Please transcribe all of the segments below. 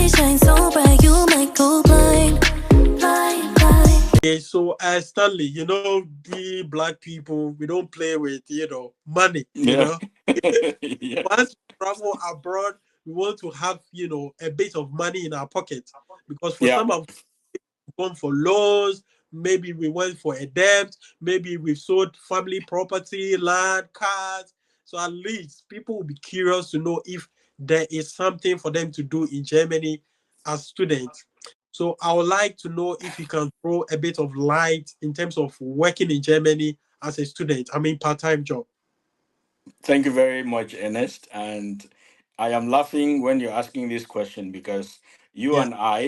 they shine so bright, you might go blind, blind, blind. Okay, so Stanley, we black people, we don't play with, money, Yeah. Yeah. Once we travel abroad, we want to have, a bit of money in our pocket. Because for Yeah. some of gone for loans, maybe we went for a debt, maybe we've sold family property, land, cars. So at least people will be curious to know if there is something for them to do in Germany as students. So I would like to know if you can throw a bit of light in terms of working in Germany as a student. I mean, part-time job. Thank you very much, Ernest. And I am laughing when you're asking this question because you Yeah, and I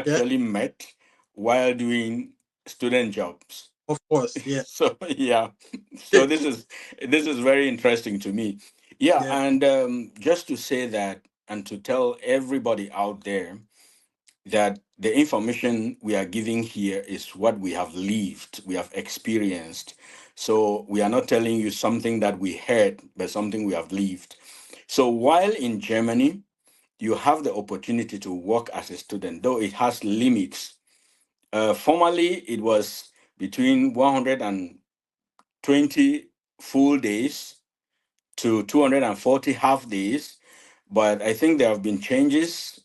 yeah, actually met while doing student jobs. of course. Yeah, So yeah, so this is very interesting to me. Yeah, yeah, and just to say that and to tell everybody out there that the information we are giving here is what we have lived, we have experienced. So we are not telling you something that we heard, but something we have lived. So while in Germany, you have the opportunity to work as a student, though it has limits. Formerly, it was between 120 full days to 240 half days. But I think there have been changes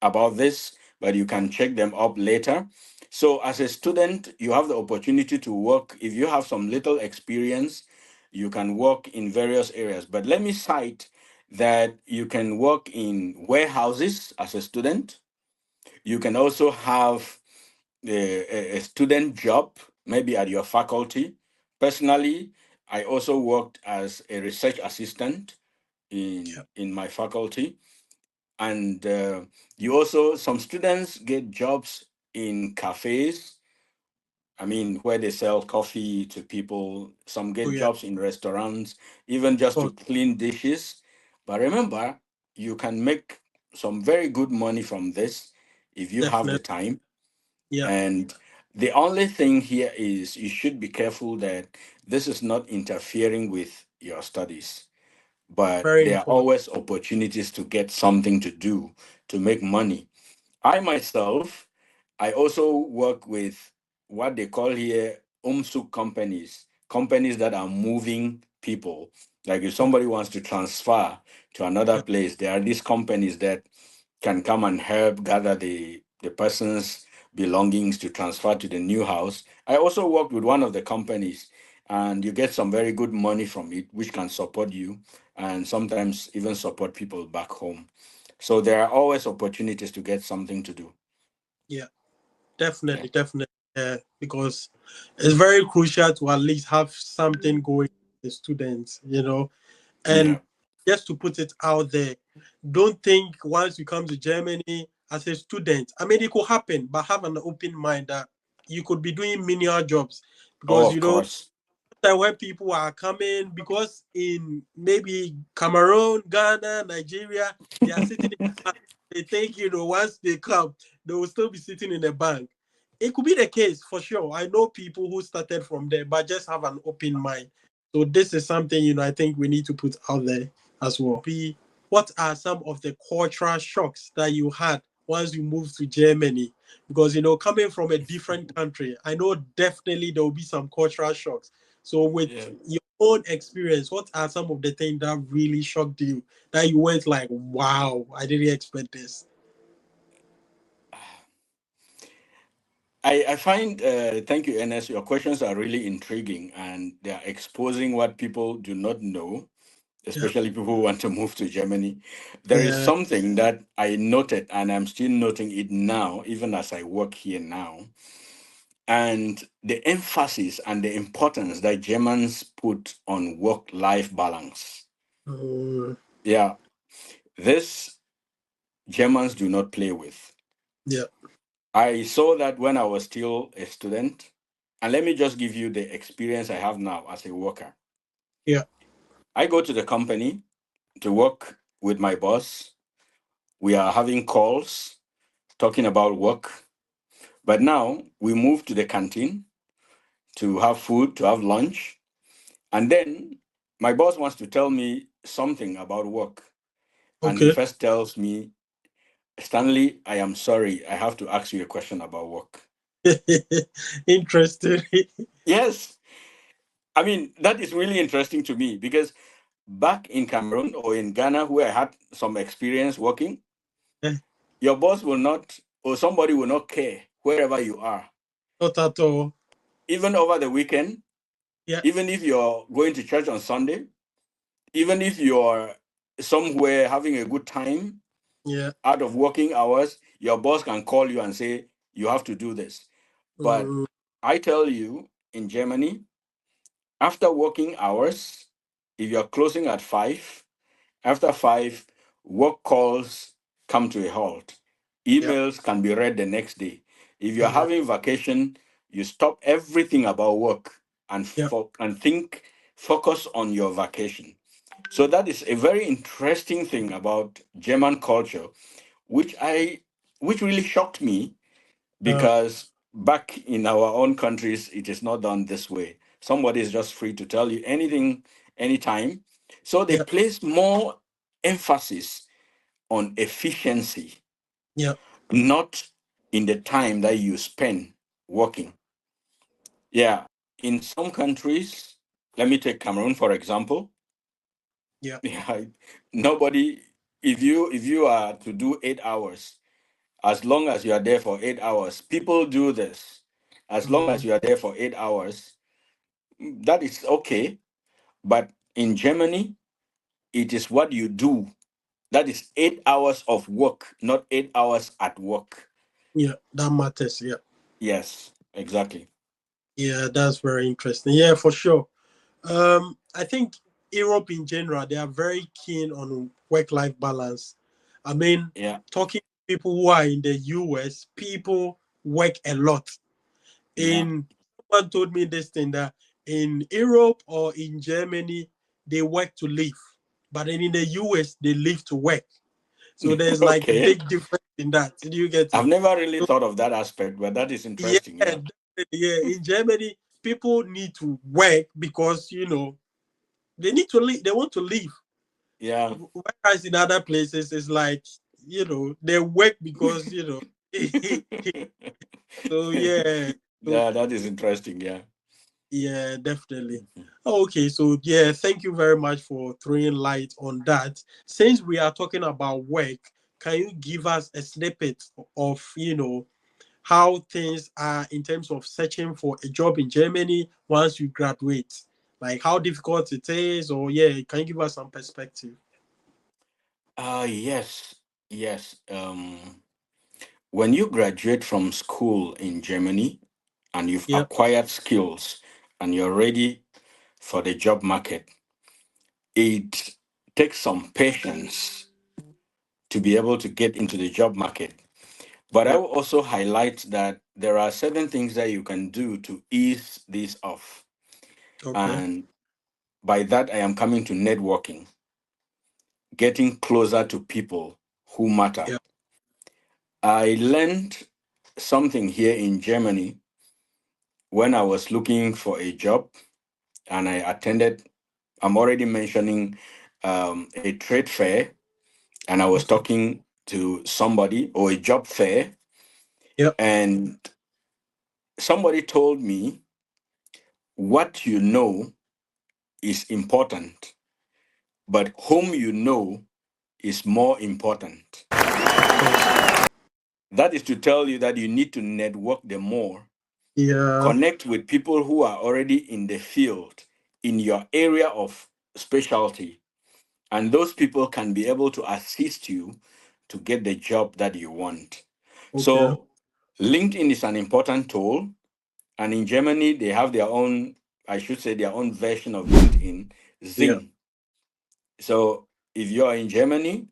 about this, but you can check them up later. So, as a student, you have the opportunity to work. If you have some little experience, you can work in various areas. But let me cite that you can work in warehouses as a student. You can also have a student job, maybe at your faculty. Personally, I also worked as a research assistant yeah. in my faculty, and you also some students get jobs in cafes. I mean, where they sell coffee to people. Some Oh, get yeah, jobs in restaurants, even just of to course. clean dishes. But remember, you can make some very good money from this if you have the Definitely. time. Yeah, And the only thing here is you should be careful that this is not interfering with your studies, but very there are important. always opportunities to get something to do to make money. I myself, I also work with what they call here umsuk companies, companies that are moving people. Like if Okay. somebody wants to transfer to another Yeah, place, there are these companies that can come and help gather the person's belongings to transfer to the new house. I also worked with one of the companies, and you get some very good money from it, which can support you and sometimes even support people back home. So there are always opportunities to get something to do. yeah. Yeah. Definitely, definitely. Because it's very crucial to at least have something going for the students. Yeah. And just to put it out there, don't think once you come to Germany as a student, I mean, it could happen, but have an open mind that you could be doing menial jobs Oh, because, of course. that where people are coming, because in maybe Cameroon, Ghana, Nigeria, they are sitting in the bank. They think, once they come, they will still be sitting in the bank. It could be the case for sure. I know people who started from there, but just have an open mind. So this is something, I think we need to put out there as well. What are some of the cultural shocks that you had once you moved to Germany? Because coming from a different country, I know definitely there will be some cultural shocks. So with Yeah. your own experience, what are some of the things that really shocked you that you went like, wow, I didn't expect this? I find, thank you, Ernest. Your questions are really intriguing and they are exposing what people do not know, Yeah, especially people who want to move to Germany. There is yeah, something that I noted, and I'm still noting it now, even as I work here now. And the emphasis and the importance that Germans put on work life balance. uh, Yeah, this Germans do not play with. yeah. I saw that when I was still a student. And let me just give you the experience I have now as a worker. Yeah. I go to the company to work with my boss. We are having calls talking about work. But now we move to the canteen to have food, to have lunch. And then my boss wants to tell me something about work. And he Okay. first tells me, Stanley, I am sorry. I have to ask you a question about work. Interesting. Yes. I mean, that is really interesting to me because back in Cameroon or in Ghana, where I had some experience working, your boss will not, or somebody will not care wherever you are. Not at all. Even over the weekend, Yeah, even if you're going to church on Sunday, even if you're somewhere having a good time yeah. out of working hours, your boss can call you and say, you have to do this. But Mm, I tell you, in Germany, after working hours, if you're closing at 5, after 5, work calls come to a halt. yeah, Emails can be read the next day. If you're yeah, having vacation, you stop everything about work and yeah. focus on your vacation. So that is a very interesting thing about German culture, which which really shocked me Uh, because back in our own countries, it is not done this way. Somebody is just free to tell you anything, anytime. So they yeah, place more emphasis on efficiency, yeah, not in the time that you spend working. Yeah, in some countries, let me take Cameroon for example. yeah. Yeah, nobody. If you are to do 8 hours, as long as you are there for 8 hours, people do this. As long as Mm, you are there for 8 hours, that is okay. But in Germany, it is what you do. That is 8 hours of work, not 8 hours at work. yeah, that matters. Yeah, Yes, exactly. yeah, that's very interesting. Yeah, for sure. I think Europe in general, they are very keen on work-life balance. I mean, Yeah, talking to people who are in the US, people work a lot. yeah. In Someone told me this thing that in Europe or in Germany, they work to live, but then in the US, they live to work. So there's like a Okay. big difference in that. Do you get I've it? never really So, thought of that aspect, but that is yeah, interesting. Yeah. definitely, yeah. In Germany, people need to work because they need to live. They want to live. Yeah. Whereas in other places, it's like they work because so yeah. So Yeah, that is interesting. Yeah. yeah, definitely. Okay, so yeah, thank you very much for throwing light on that. Since we are talking about work, can you give us a snippet of how things are in terms of searching for a job in Germany once you graduate? Like how difficult it is, or yeah, can you give us some perspective? Yes. Yes. When you graduate from school in Germany and you've Yeah, acquired skills and you're ready for the job market, it takes some patience to be able to get into the job market. But I yeah, will also highlight that there are certain things that you can do to ease this off. okay, And by that, I am coming to networking, getting closer to people who matter. yeah, I learned something here in Germany when I was looking for a job and I attended, I'm already mentioning a trade fair, and I was okay, talking to somebody or a job fair, yeah, and somebody told me what you know is important, but whom you know is more important. of course, That is to tell you that you need to network the more, yeah, connect with people who are already in the field, in your area of specialty, and those people can be able to assist you to get the job that you want. okay, So, LinkedIn is an important tool, and in Germany, they have their own, I should say, their own version of LinkedIn, yeah, Zing. So, if you are in Germany,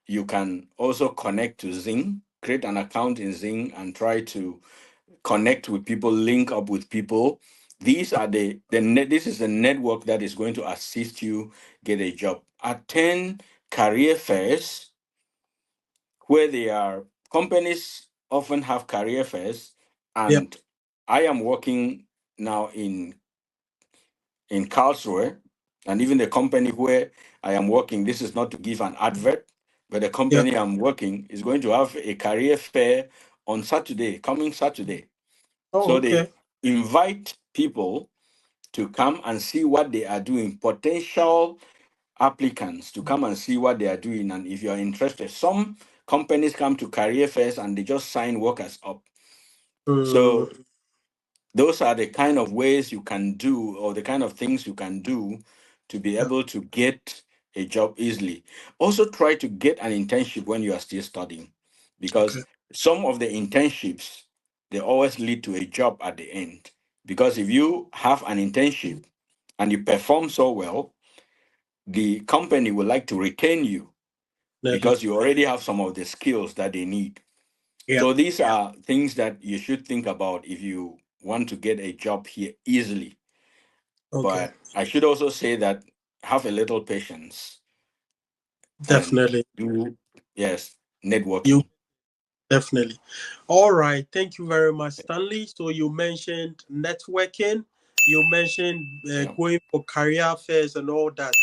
you can also connect to Zing, create an account in Zing, and try to connect with people, link up with people. These are this is the network that is going to assist you get a job. Attend career fairs where they are companies often have career fairs, yeah, and I am working now in Karlsruhe, and even the company where I am working, this is not to give an advert, where the Yeah. company I'm working is going to have a career fair on Saturday, coming Saturday. Oh, So they okay. invite people to come and see what they are doing, potential applicants to come and see what they are doing. And if you are interested, some companies come to career fairs and they just sign workers up. Mm, So those are the kind of ways you can do, or the kind of things you can do to be yeah. able to get a job easily. Also, try to get an internship when you are still studying, because Okay. some of the internships, they always lead to a job at the end. Because if you have an internship and you perform so well, the company would like to retain you Definitely. because you already have some of the skills that they need. Yeah. So these are things that you should think about if you want to get a job here easily. Okay. But I should also say that have a little patience and Definitely. do, yes, You networking. definitely. All right. Thank you very much, Stanley. So you mentioned networking. You mentioned Yeah, going for career fairs and all that.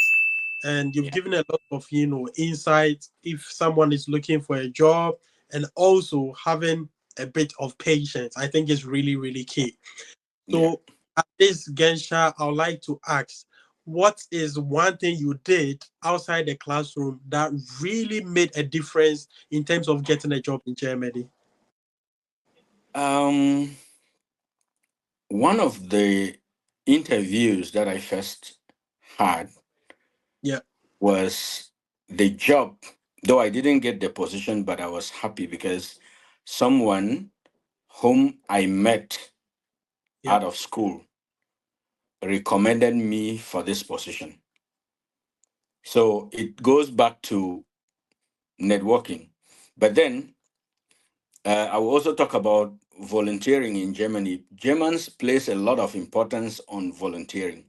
And you've yeah, given a lot of insight if someone is looking for a job, and also having a bit of patience. I think is really, really key. yeah. So at this Gensha, I would like to ask, what is one thing you did outside the classroom that really made a difference in terms of getting a job in Germany? Um, One of the interviews that I first had Yeah. was the job. Though I didn't get the position, but I was happy because someone whom I met Yeah. out of school recommended me for this position. So it goes back to networking. But then I will also talk about volunteering in Germany. Germans place a lot of importance on volunteering.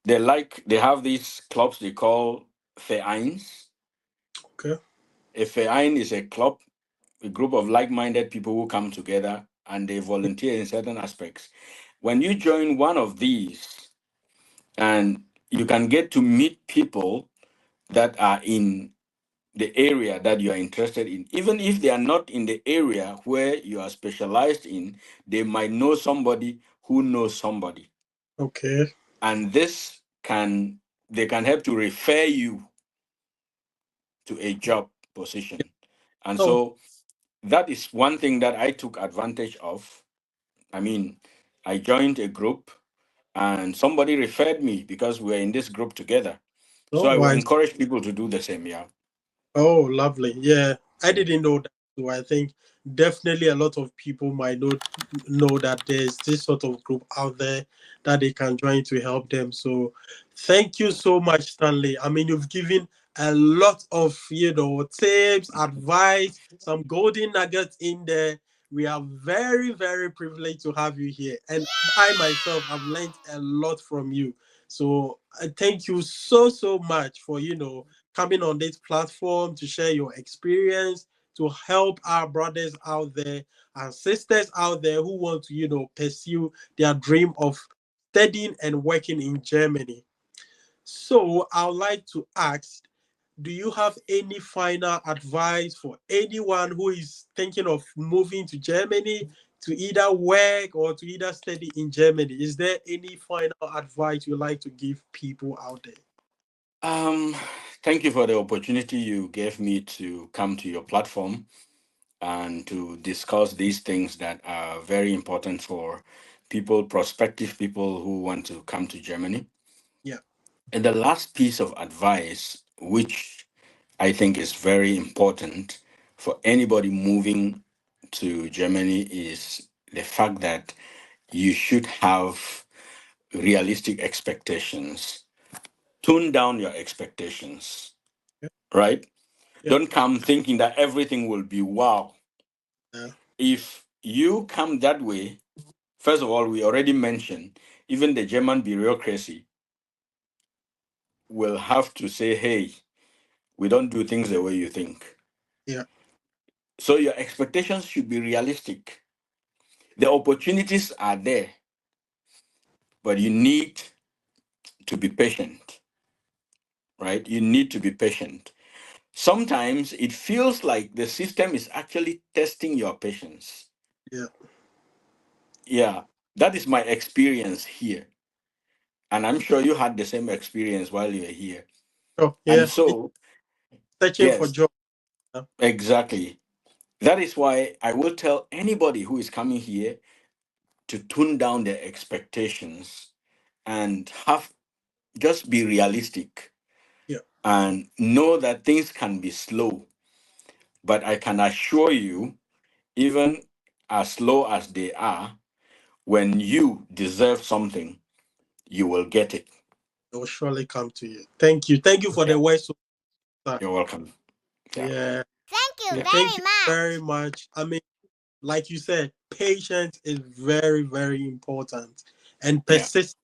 They have these clubs they call Vereins. Okay. A Verein is a club, a group of like-minded people who come together and they volunteer in certain aspects. When you join one of these, and you can get to meet people that are in the area that you are interested in. Even if they are not in the area where you are specialized in, they might know somebody who knows somebody. Okay. And they can help to refer you to a job position. And Oh, so that is one thing that I took advantage of. I mean, I joined a group and somebody referred me because we're in this group together. So I oh, will I encourage people to do the same. Yeah. Oh, lovely. Yeah, I Yeah. didn't know that. So I think definitely a lot of people might know that there's this sort of group out there that they can join to help them. So thank you so much, Stanley. I mean, you've given a lot of tips, advice, some golden nuggets in there. We are very, very privileged to have you here. And I myself have learned a lot from you. So thank you so, so much for coming on this platform to share your experience, to help our brothers out there and sisters out there who want to, pursue their dream of studying and working in Germany. So I would like to ask, do you have any final advice for anyone who is thinking of moving to Germany to either work or to either study in Germany? Is there any final advice you'd like to give people out there? Um, Thank you for the opportunity you gave me to come to your platform and to discuss these things that are very important for people, prospective people who want to come to Germany. Yeah. And the last piece of advice, which I think is very important for anybody moving to Germany, is the fact that you should have realistic expectations. Tone down your expectations, Yeah. right? Yeah. Don't come thinking that everything will be wow. Yeah. If you come that way, first of all, we already mentioned, even the German bureaucracy will have to say, hey, we don't do things the way you think. Yeah. So your expectations should be realistic. The opportunities are there, but you need to be patient, right? You need to be patient. sometimes it feels like the system is actually testing your patience. Yeah. Yeah, that is my experience here. And I'm sure you had the same experience while you were here. Oh, And yeah. It's so, searching for yes, job. Yeah. exactly. That is why I will tell anybody who is coming here to tune down their expectations and have just be realistic Yeah. and know that things can be slow. But I can assure you, even as slow as they are, when you deserve something, you will get it. It will surely come to you. Thank you. Thank you for Yeah, the words, sir. you're welcome. Yeah, Yeah. Thank you So yeah, thank very you very much. much. I mean, like you said, patience is very, very important and yeah. persist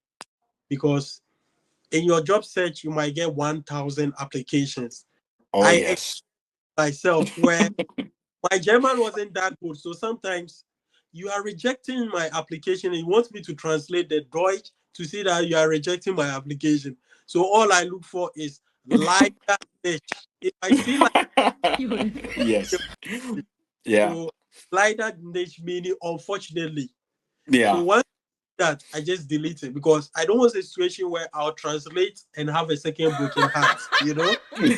because in your job search, you might get 1,000 applications. Oh, I yes. myself where my German wasn't that good. So sometimes you are rejecting my application and you want me to translate the Deutsch to see that you are rejecting my application. So all I look for is lighter niche. If I see like Yes. Yeah, so lighter niche meaning unfortunately. So yeah. once that I just delete it because I don't want a situation where I'll translate and have a second broken heart.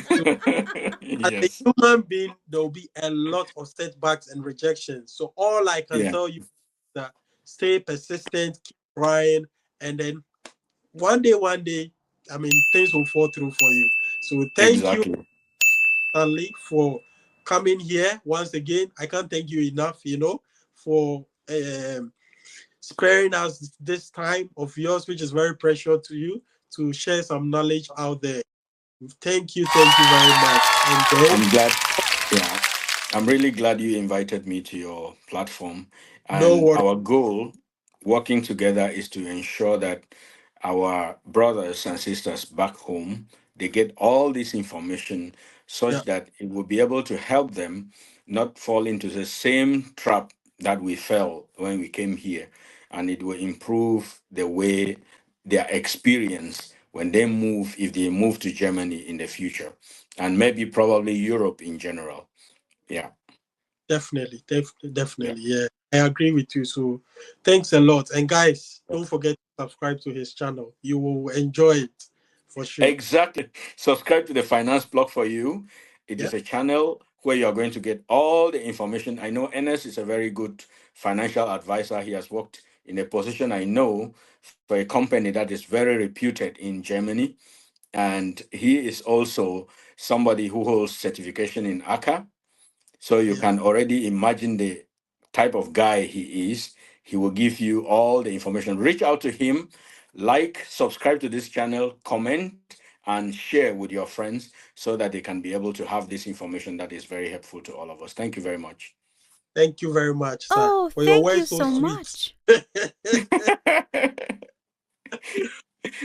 So as a Yes. human being, there will be a lot of setbacks and rejections. So all I can Yeah, tell you is that stay persistent, keep trying, and then one day, I mean, things will fall through for you. So thank you, exactly. Stanley, for coming here once again. I can't thank you enough, for sparing us this time of yours, which is very precious to you, to share some knowledge out there. Thank you very much. And then, I'm glad. Yeah, I'm really glad you invited me to your platform. no And worries. our goal, working together, is to ensure that our brothers and sisters back home they get all this information Yeah, such that it will be able to help them not fall into the same trap that we fell when we came here, and it will improve the way their experience when they move, if they move to Germany in the future, and maybe probably Europe in general. Yeah, definitely, yeah. definitely. Yeah, I agree with you. So, thanks a lot. And guys, don't forget to subscribe to his channel. You will enjoy it for sure. Exactly. Subscribe to the Finance Blog for You. It Yeah, is a channel where you are going to get all the information. I know Enes is a very good financial advisor. He has worked in a position I know for a company that is very reputed in Germany. And he is also somebody who holds certification in ACA. So you yeah. can already imagine the type of guy he is. He will give you all the information. Reach out to him, like, subscribe to this channel, comment, and share with your friends so that they can be able to have this information that is very helpful to all of us. Thank you very much. Thank you very much, sir, Oh, for your thank you words so so sweet. much.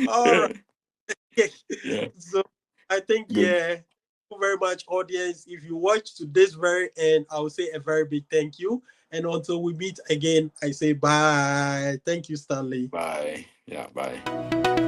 All right. Yeah, So, I think, good. yeah, thank you very much, audience. If you watch to this very end, I will say a very big thank you. And until we meet again, I say bye. Thank you, Stanley. Bye. Yeah, bye.